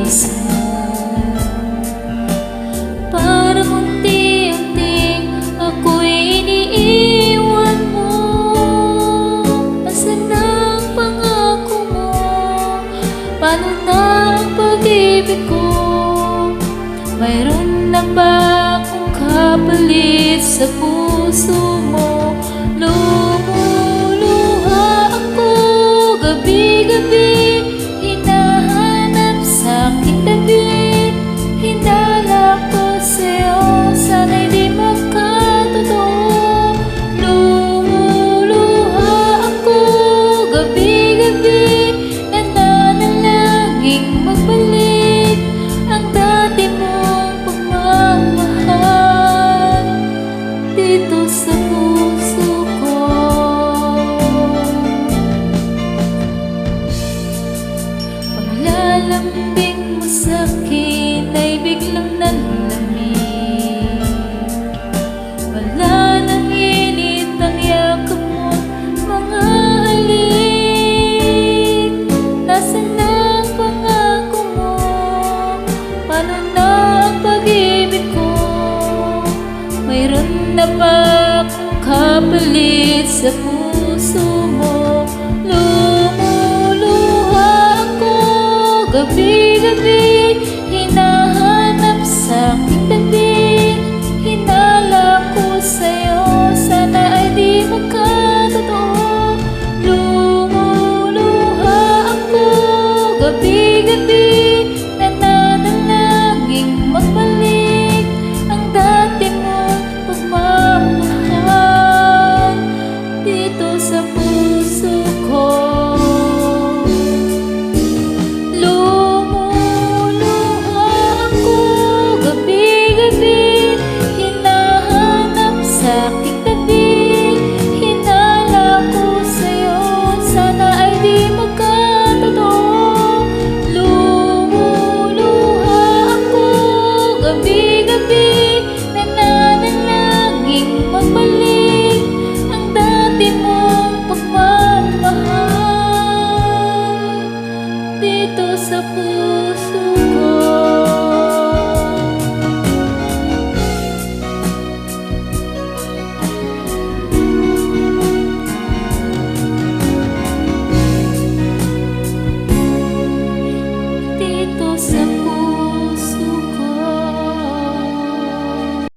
tiis mo. Parang unti-unting ako'y iniiwan mo. Nasaan ang pangako mo? Paano na ang pag-ibig ko? Mayroon na ba akong kapalit sa puso mo? Lumuluha ako gabi-gabi, hinahanap sa aking tabi. Hinala ko sa'yo, sana'y di magkatotoo. Lumuluha ako gabi-gabi, nananalangin magbalik ang dati mong pagmamahal dito sa puso ko. Paglalambing mo sa'kin ay biglang nanlamig. Wala nang init ang yakap mo, mga halik. Nasaan ang pangako mo? Paano na ang pag-ibig ko? Mayroon na ba akong kapalit sa puso mo? Lumuluha ako gabi-gabi, hinahanap sa aking tabi. Hinala ko sa'yo, sana ay di magkatotoo. Lumuluha ako gabi-gabi, nananalangin magbalik ang dati mong pagmamahal dito sa puso ko. Lumuluha ako gabi-gabi, hinahanap sa aking tabi. Hinala ko sa'yo, sana ay di magkatotoo. Lumuluha ako gabi-gabi, nananalangin magbalik ang dati mong pagmamahal dito sa puso ko. Dito sa